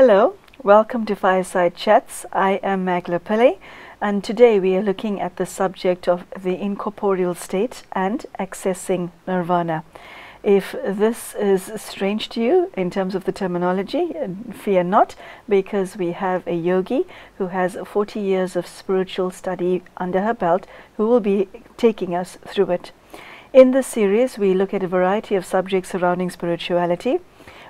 Hello, welcome to Fireside Chats. I am Magela Pillai, and today we are looking at the subject of the incorporeal state and accessing Nirvana. If this is strange to you in terms of the terminology, fear not, because we have a yogi who has 40 years of spiritual study under her belt who will be taking us through it. In this series, we look at a variety of subjects surrounding spirituality.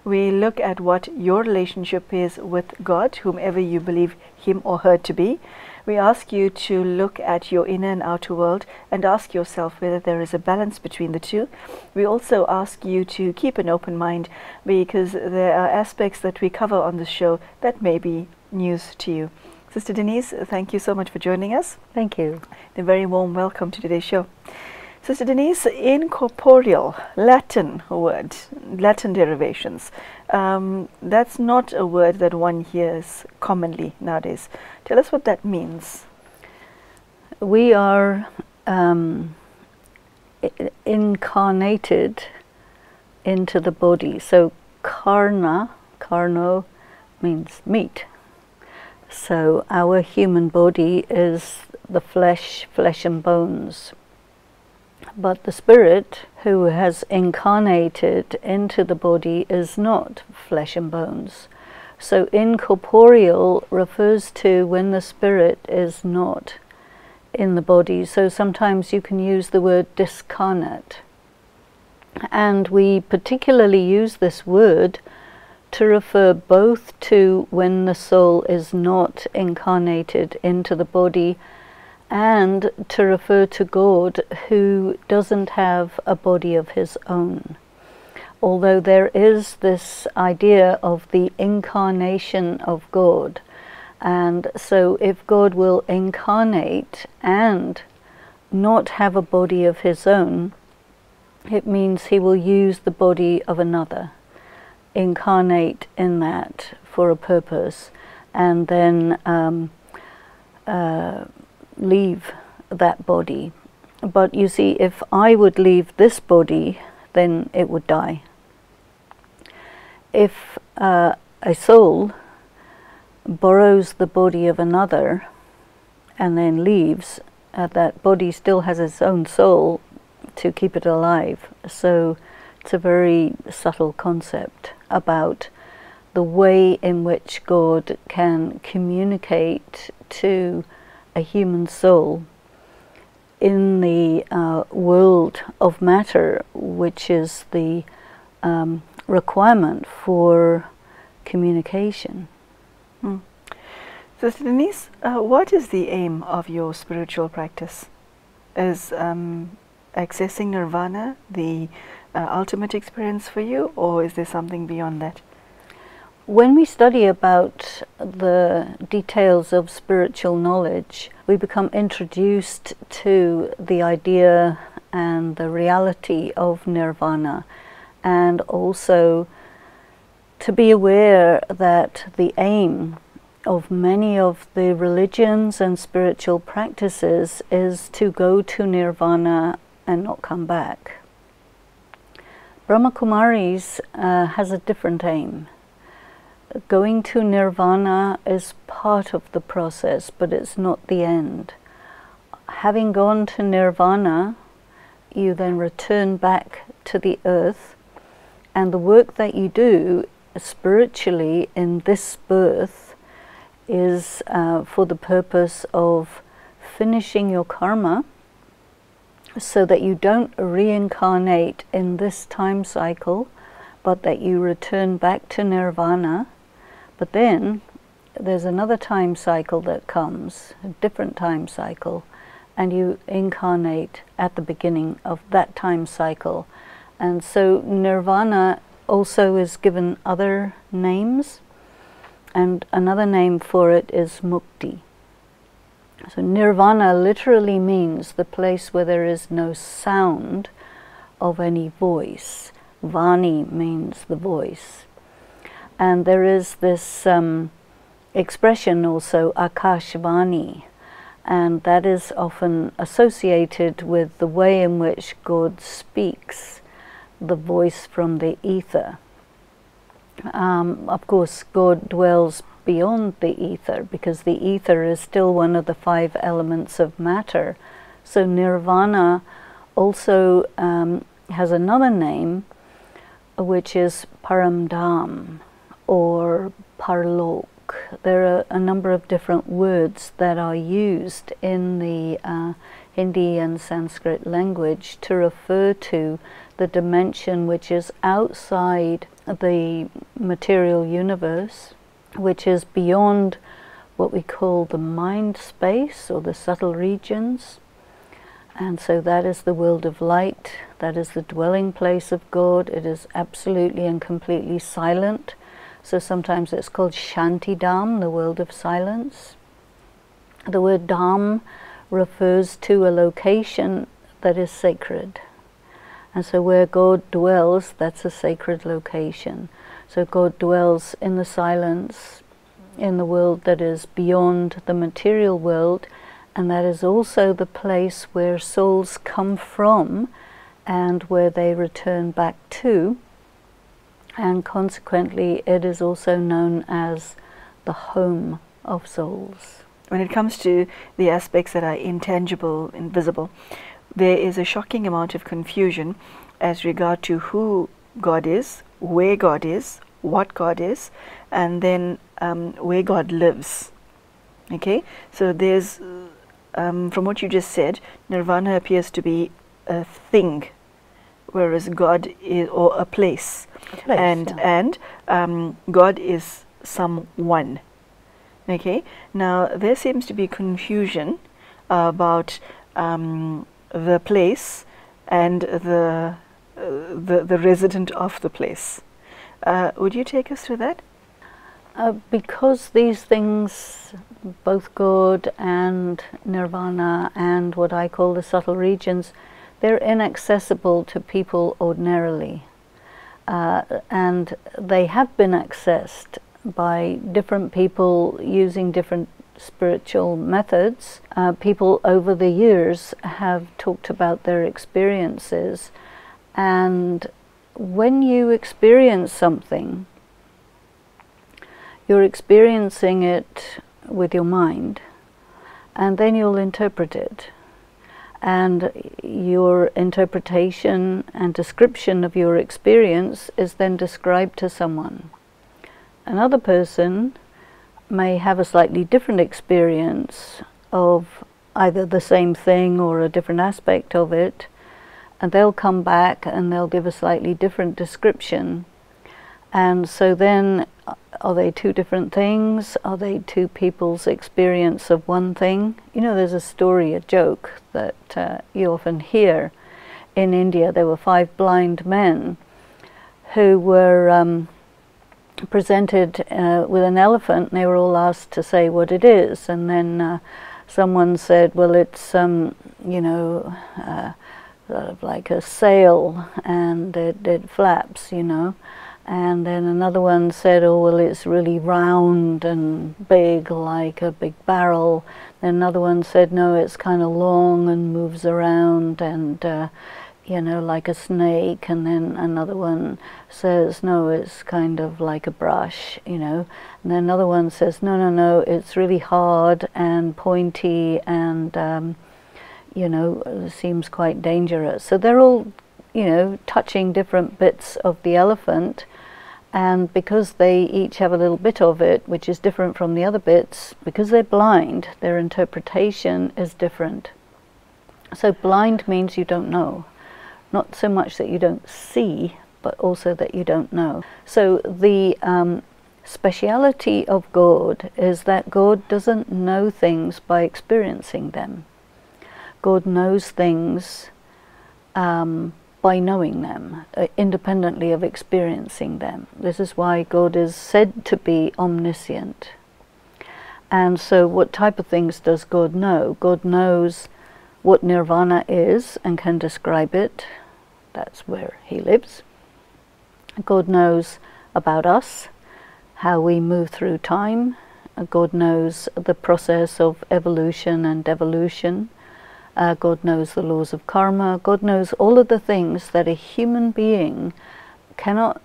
We look at what your relationship is with God, whomever you believe him or her to be. We ask you to look at your inner and outer world and ask yourself whether there is a balance between the two. We also ask you to keep an open mind, because there are aspects that we cover on the show that may be news to you. Sister Denise, thank you so much for joining us. Thank you. A very warm welcome to today's show. Sister Denise, incorporeal, Latin word, Latin derivations. That's not a word that one hears commonly nowadays. Tell us what that means. We are incarnated into the body. So carno means meat. So our human body is the flesh and bones. But the spirit who has incarnated into the body is not flesh and bones. So incorporeal refers to when the spirit is not in the body. So sometimes you can use the word discarnate. And we particularly use this word to refer both to when the soul is not incarnated into the body, and to refer to God, who doesn't have a body of his own. Although there is this idea of the incarnation of God. And so if God will incarnate and not have a body of his own, it means he will use the body of another, incarnate in that for a purpose, and then leave that body. But you see, if I would leave this body, then it would die. If a soul borrows the body of another and then leaves, that body still has its own soul to keep it alive. So it's a very subtle concept about the way in which God can communicate to a human soul in the world of matter, which is the requirement for communication. Sister Denise, what is the aim of your spiritual practice? Is accessing Nirvana the ultimate experience for you, or is there something beyond that? When we study about the details of spiritual knowledge, we become introduced to the idea and the reality of Nirvana, and also to be aware that the aim of many of the religions and spiritual practices is to go to Nirvana and not come back. Brahmakumaris has a different aim. Going to Nirvana is part of the process, but it's not the end. Having gone to Nirvana, you then return back to the earth, and the work that you do spiritually in this birth is for the purpose of finishing your karma, so that you don't reincarnate in this time cycle, but that you return back to Nirvana. But then there's another time cycle that comes, a different time cycle, and you incarnate at the beginning of that time cycle. And so Nirvana also is given other names, and another name for it is mukti. So Nirvana literally means the place where there is no sound of any voice. Vani means the voice. And there is this expression also, Akashvani, and that is often associated with the way in which God speaks, the voice from the ether. Of course, God dwells beyond the ether, because the ether is still one of the 5 elements of matter. So Nirvana also has another name, which is Paramdham or Parlok. There are a number of different words that are used in the Hindi and Sanskrit language to refer to the dimension which is outside the material universe, which is beyond what we call the mind space or the subtle regions. And so that is the world of light, that is the dwelling place of God. It is absolutely and completely silent. So sometimes it's called Shanti Dham, the world of silence. The word Dham refers to a location that is sacred. And so where God dwells, that's a sacred location. So God dwells in the silence, in the world that is beyond the material world, and that is also the place where souls come from and where they return back to. And consequently, it is also known as the home of souls. When it comes to the aspects that are intangible, invisible, there is a shocking amount of confusion as regard to who God is, where God is, what God is, and then where God lives. Okay, so there's, from what you just said, Nirvana appears to be a thing, whereas God is, or a place, and God is someone. Okay, now there seems to be confusion about the place and the resident of the place. Would you take us through that? Because these things, both God and Nirvana and what I call the subtle regions, they're inaccessible to people ordinarily. And they have been accessed by different people using different spiritual methods. People over the years have talked about their experiences, and when you experience something, you're experiencing it with your mind, and then you'll interpret it. And your interpretation and description of your experience is then described to someone. Another person may have a slightly different experience of either the same thing or a different aspect of it, and they'll come back and they'll give a slightly different description. And so then, are they two different things? Are they two people's experience of one thing? You know, there's a story, a joke that you often hear. In India, there were 5 blind men who were presented with an elephant, and they were all asked to say what it is. And then someone said, well, it's, you know, sort of like a sail, and it flaps, you know. And then another one said, oh, well, it's really round and big, like a big barrel. Then another one said, no, it's kind of long and moves around and, you know, like a snake. And then another one says, no, it's kind of like a brush, you know. And then another one says, no, no, no, it's really hard and pointy and, you know, seems quite dangerous. So they're all, you know, touching different bits of the elephant, and because they each have a little bit of it which is different from the other bits, because they're blind, their interpretation is different. So blind means you don't know, not so much that you don't see, but also that you don't know. So the speciality of God is that God doesn't know things by experiencing them. God knows things by knowing them, independently of experiencing them. This is why God is said to be omniscient. And so what type of things does God know? God knows what Nirvana is and can describe it. That's where he lives. God knows about us, how we move through time. God knows the process of evolution and devolution. God knows the laws of karma. God knows all of the things that a human being cannot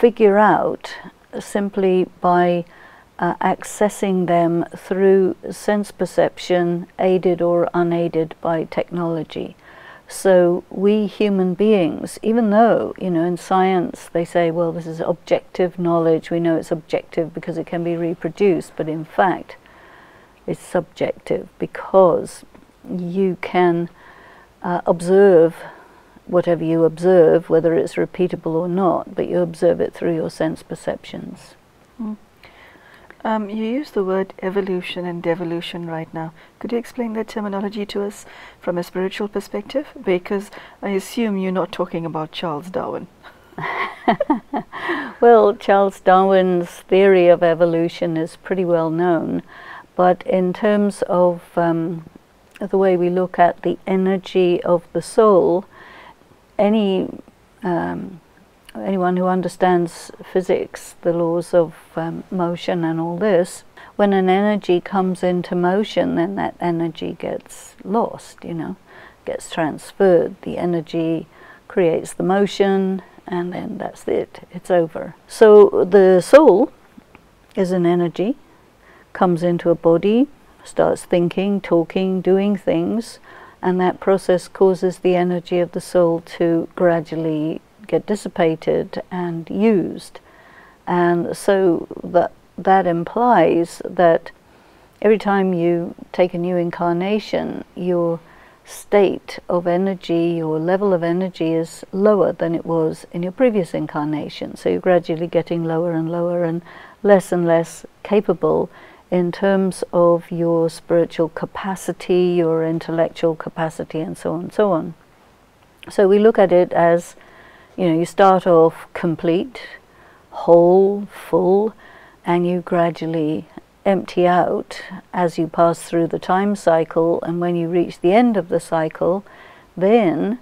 figure out simply by accessing them through sense perception, aided or unaided by technology. So we human beings, even though, you know, in science they say, well, this is objective knowledge, we know it's objective because it can be reproduced, but in fact it's subjective because you can observe whatever you observe, whether it's repeatable or not, but you observe it through your sense perceptions. You use the word evolution and devolution right now. Could you explain that terminology to us from a spiritual perspective? Because I assume you're not talking about Charles Darwin. Well, Charles Darwin's theory of evolution is pretty well known, but in terms of the way we look at the energy of the soul, anyone who understands physics, the laws of motion and all this, when an energy comes into motion, then that energy gets lost, you know, gets transferred. The energy creates the motion, and then that's it, it's over. So the soul is an energy, comes into a body, starts thinking, talking, doing things, and that process causes the energy of the soul to gradually get dissipated and used. And so that implies that every time you take a new incarnation, your state of energy, your level of energy is lower than it was in your previous incarnation. So you're gradually getting lower and lower and less capable in terms of your spiritual capacity, your intellectual capacity, and so on and so on. So we look at it as, you know, you start off complete, whole, full, and you gradually empty out as you pass through the time cycle, and when you reach the end of the cycle, then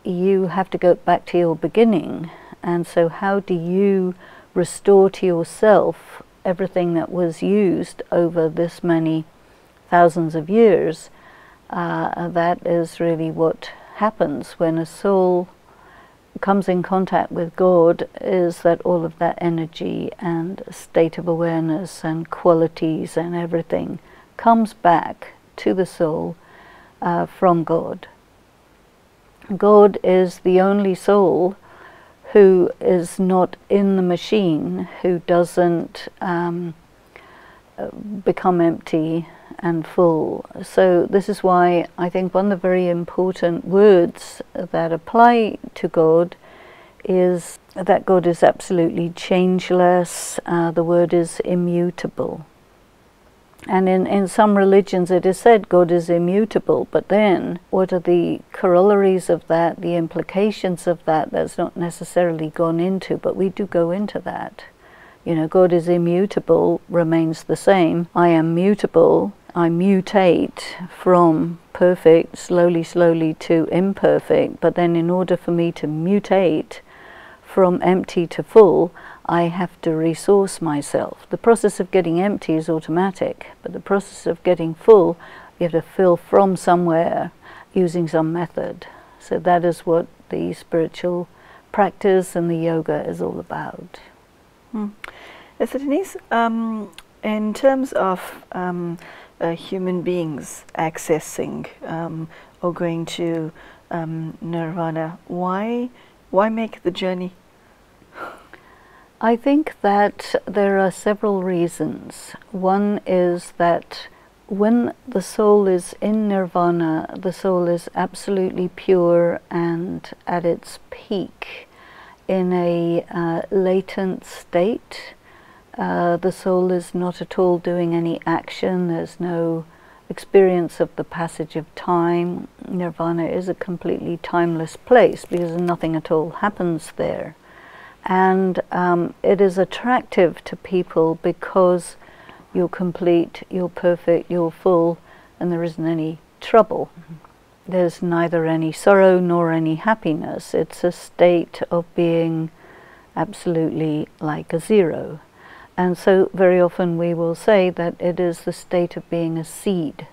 you have to go back to your beginning. And so how do you restore to yourself everything that was used over this many thousands of years? That is really what happens when a soul comes in contact with God, is that all of that energy and state of awareness and qualities and everything comes back to the soul from God. God is the only soul who is not in the machine, who doesn't become empty and full. So this is why I think one of the very important words that apply to God is that God is absolutely changeless. The word is immutable. And in some religions it is said God is immutable, but then what are the corollaries of that, the implications of that? That's not necessarily gone into, but we do go into that. You know, God is immutable, remains the same. I am mutable. I mutate from perfect, slowly to imperfect, but then in order for me to mutate from empty to full, I have to resource myself. The process of getting empty is automatic, but the process of getting full, you have to fill from somewhere using some method. So that is what the spiritual practice and the yoga is all about. So Denise, in terms of human beings accessing or going to Nirvana, why make the journey? I think that there are several reasons. One is that when the soul is in Nirvana, the soul is absolutely pure and at its peak in a latent state. The soul is not at all doing any action. There's no experience of the passage of time. Nirvana is a completely timeless place because nothing at all happens there. And it is attractive to people because you're complete, you're perfect, you're full, and there isn't any trouble. There's neither any sorrow nor any happiness. It's a state of being absolutely like a zero. And so very often we will say that it is the state of being a seed.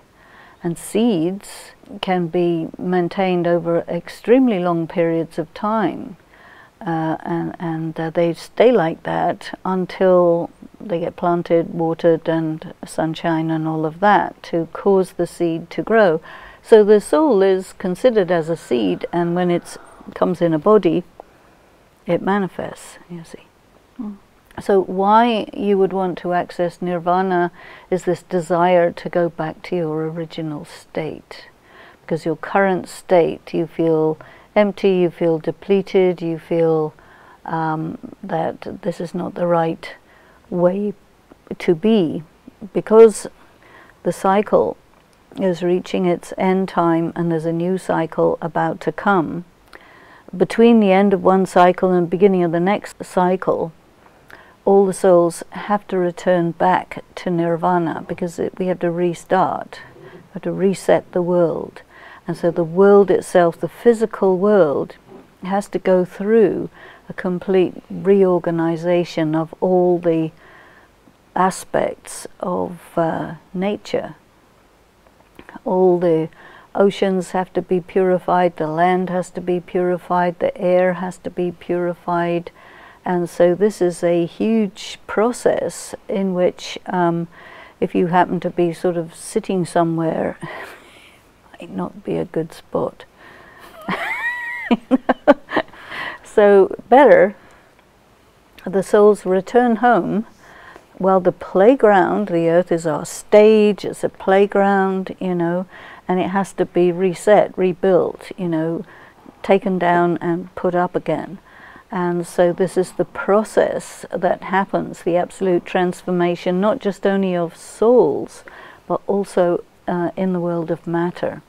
And seeds can be maintained over extremely long periods of time. and they stay like that until they get planted, watered, and sunshine and all of that to cause the seed to grow. So the soul is considered as a seed, and when it comes in a body, it manifests, you see. So why you would want to access nirvana is this desire to go back to your original state. Because your current state, you feel empty, you feel depleted, you feel that this is not the right way to be. Because the cycle is reaching its end time and there's a new cycle about to come. Between the end of one cycle and the beginning of the next cycle, all the souls have to return back to nirvana, because we have to restart, we have to reset the world. And so the world itself, the physical world, has to go through a complete reorganization of all the aspects of nature. All the oceans have to be purified, the land has to be purified, the air has to be purified. And so this is a huge process in which if you happen to be sort of sitting somewhere, might not be a good spot. So better the souls return home. Well, the playground, the earth is our stage, it's a playground, you know, and it has to be reset, rebuilt, you know, taken down and put up again. And so this is the process that happens, the absolute transformation, not just only of souls, but also in the world of matter.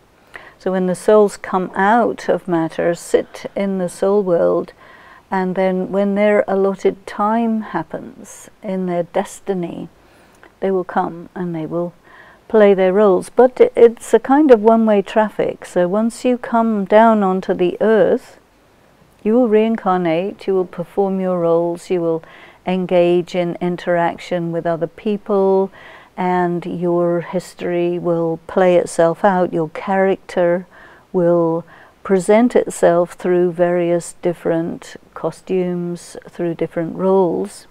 So when the souls come out of matter, sit in the soul world, and then when their allotted time happens in their destiny, they will come and they will play their roles. But it's a kind of one-way traffic. So once you come down onto the earth, you will reincarnate, you will perform your roles, you will engage in interaction with other people, and your history will play itself out, your character will present itself through various different costumes, through different roles,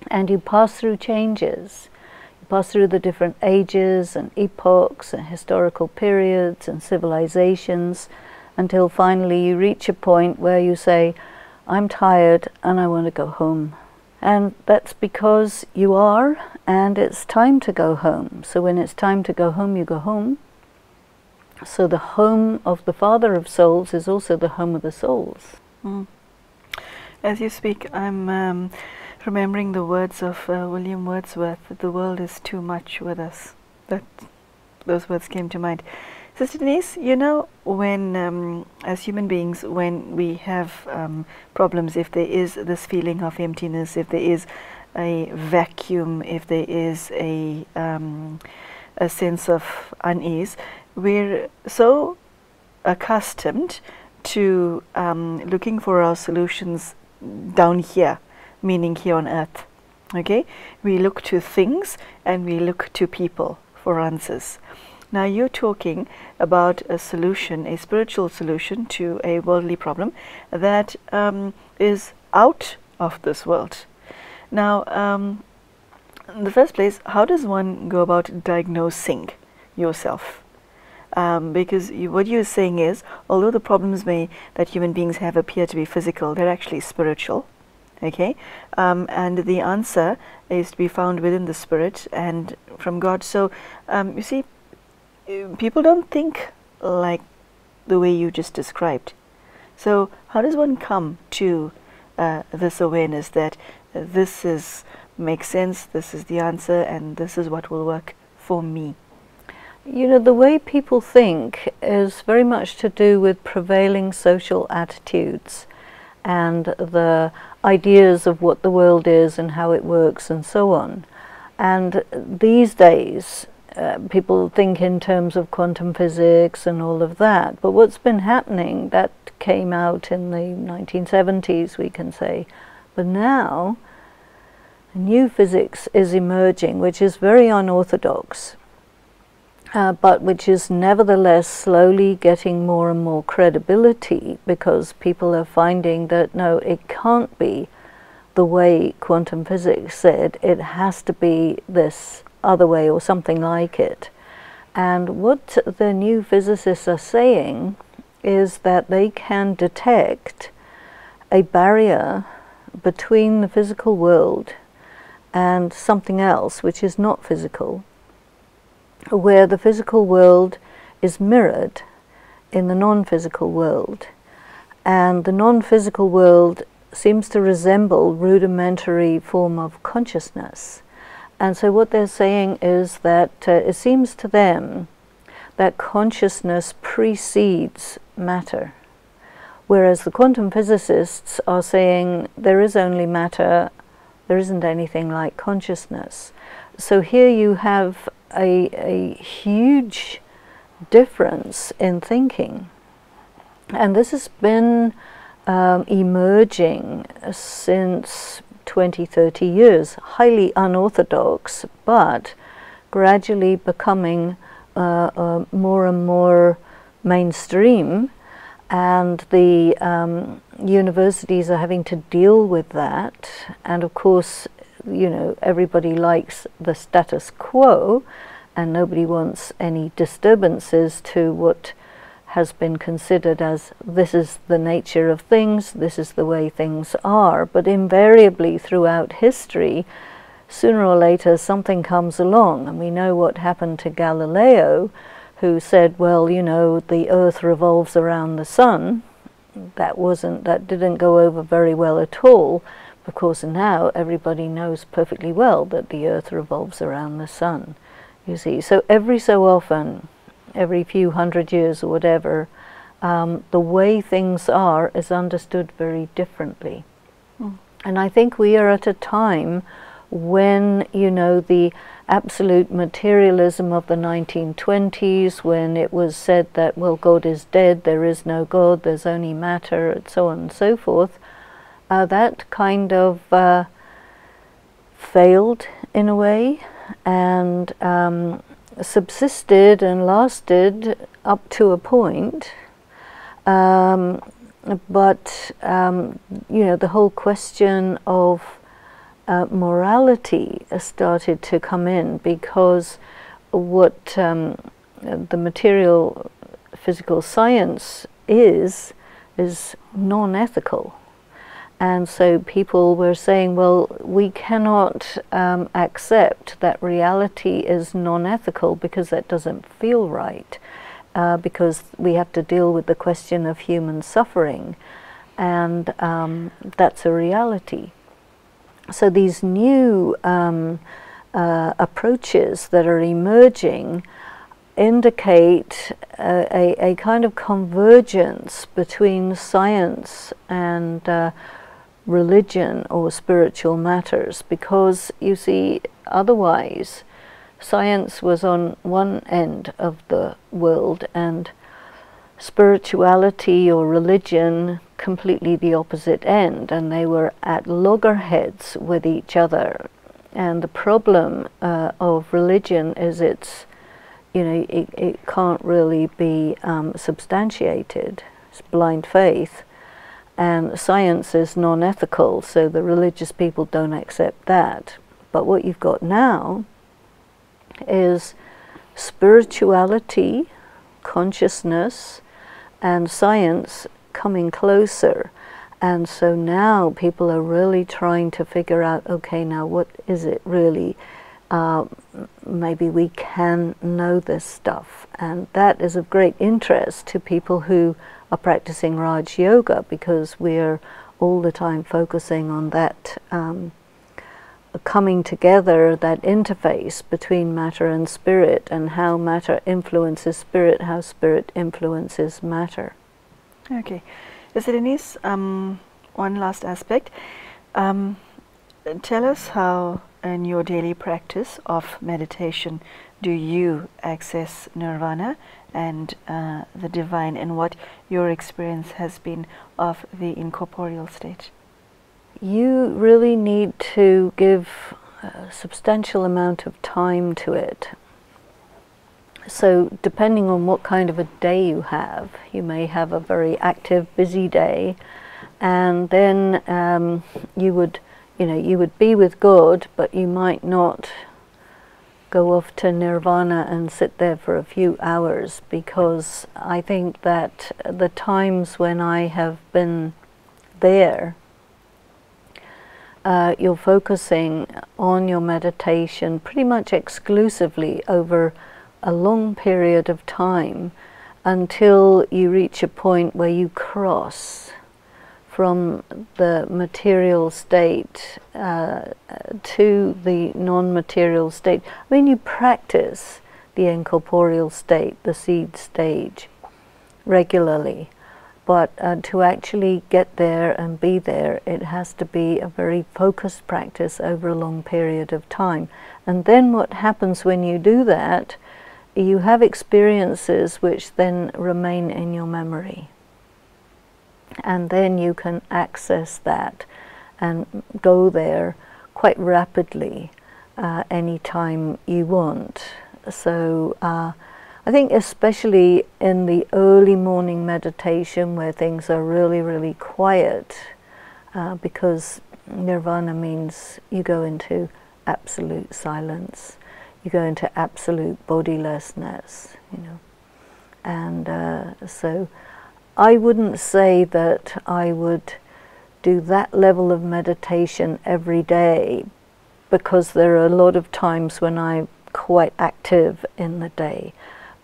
and you pass through changes. You pass through the different ages and epochs and historical periods and civilizations, until finally you reach a point where you say, I'm tired and I want to go home. And that's because you are, and it's time to go home. So when it's time to go home, you go home. So the home of the Father of Souls is also the home of the souls. As you speak, I'm remembering the words of William Wordsworth, that the world is too much with us. Those words came to mind. Sister Denise, you know, when as human beings, when we have problems, if there is this feeling of emptiness, if there is a vacuum, if there is a sense of unease, we're so accustomed to looking for our solutions down here, meaning here on earth. Okay, we look to things and we look to people for answers. Now you're talking about a solution, a spiritual solution to a worldly problem that is out of this world. Now, in the first place, how does one go about diagnosing yourself? Because what you're saying is, although the problems that human beings have appear to be physical, they're actually spiritual. Okay, and the answer is to be found within the spirit and from God. So you see, people don't think like the way you just described. So how does one come to this awareness that this makes sense, this is the answer, and this is what will work for me? You know, the way people think is very much to do with prevailing social attitudes and the ideas of what the world is and how it works and so on. And these days, people think in terms of quantum physics and all of that. But what's been happening, that came out in the 1970s, we can say. But now, new physics is emerging, which is very unorthodox. but which is nevertheless slowly getting more and more credibility, because people are finding that no, it can't be the way quantum physics said, it has to be this other way or something like it. And what the new physicists are saying is that they can detect a barrier between the physical world and something else which is not physical, where the physical world is mirrored in the non-physical world, and the non-physical world seems to resemble rudimentary form of consciousness. And so what they're saying is that it seems to them that consciousness precedes matter, whereas the quantum physicists are saying there is only matter, there isn't anything like consciousness. So here you have a huge difference in thinking, and this has been emerging since 20-30 years, highly unorthodox, but gradually becoming more and more mainstream, and the universities are having to deal with that. And of course, you know, everybody likes the status quo, and nobody wants any disturbances to what has been considered as this is the nature of things, this is the way things are. But invariably throughout history, sooner or later something comes along, and we know what happened to Galileo, who said, well, you know, the earth revolves around the sun. That didn't go over very well at all. Of course, now everybody knows perfectly well that the earth revolves around the sun, you see. So every so often, every few hundred years or whatever, the way things are is understood very differently. And I think we are at a time when, you know, the absolute materialism of the 1920s, when it was said that, well, God is dead, there is no God, there's only matter, and so on and so forth, that kind of failed in a way, and subsisted and lasted up to a point, but you know, the whole question of morality started to come in, because what the material physical science is non-ethical. And so people were saying, well, we cannot accept that reality is non-ethical because that doesn't feel right, because we have to deal with the question of human suffering, and that's a reality. So these new approaches that are emerging indicate a kind of convergence between science and religion or spiritual matters, because you see, otherwise science was on one end of the world and spirituality or religion completely the opposite end, and they were at loggerheads with each other. And the problem of religion is it's, you know, it can't really be substantiated. It's blind faith. And science is non-ethical, so the religious people don't accept that. But what you've got now is spirituality, consciousness, and science coming closer. And so now people are really trying to figure out, okay, now what is it really? Maybe we can know this stuff. And that is of great interest to people who are practicing Raj Yoga, because we're all the time focusing on that coming together, that interface between matter and spirit, and how matter influences spirit, how spirit influences matter. Okay. So Denise, one last aspect. Tell us how in your daily practice of meditation do you access Nirvana and the divine, and what your experience has been of the incorporeal state? You really need to give a substantial amount of time to it. So depending on what kind of a day you may have a very active, busy day, and then you would be with God, but you might not go off to Nirvana and sit there for a few hours, because I think that the times when I have been there, you're focusing on your meditation pretty much exclusively over a long period of time until you reach a point where you cross from the material state to the non-material state. I mean, you practice the incorporeal state, the seed stage, regularly, but to actually get there and be there, it has to be a very focused practice over a long period of time. And then what happens when you do that, you have experiences which then remain in your memory. And then you can access that and go there quite rapidly anytime you want. So I think especially in the early morning meditation where things are really, really quiet, because Nirvana means you go into absolute silence, you go into absolute bodilessness, and so I wouldn't say that I would do that level of meditation every day, because there are a lot of times when I'm quite active in the day,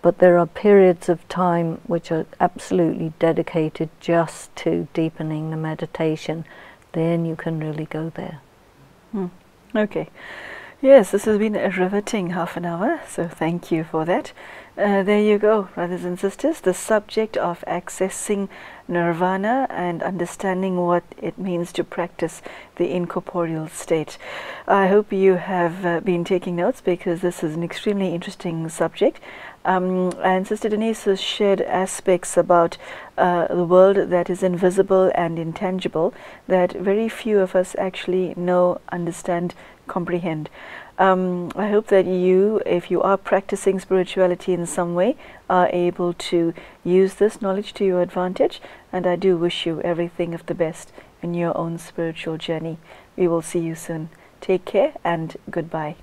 but there are periods of time which are absolutely dedicated just to deepening the meditation. Then you can really go there. Okay. Yes, this has been a riveting half an hour, so thank you for that. There you go, brothers and sisters, the subject of accessing Nirvana and understanding what it means to practice the incorporeal state. I hope you have been taking notes, because this is an extremely interesting subject. And Sister Denise has shared aspects about the world that is invisible and intangible that very few of us actually know, understand, comprehend. I hope that you, if you are practicing spirituality in some way, are able to use this knowledge to your advantage, and I do wish you everything of the best in your own spiritual journey. We will see you soon. Take care and goodbye.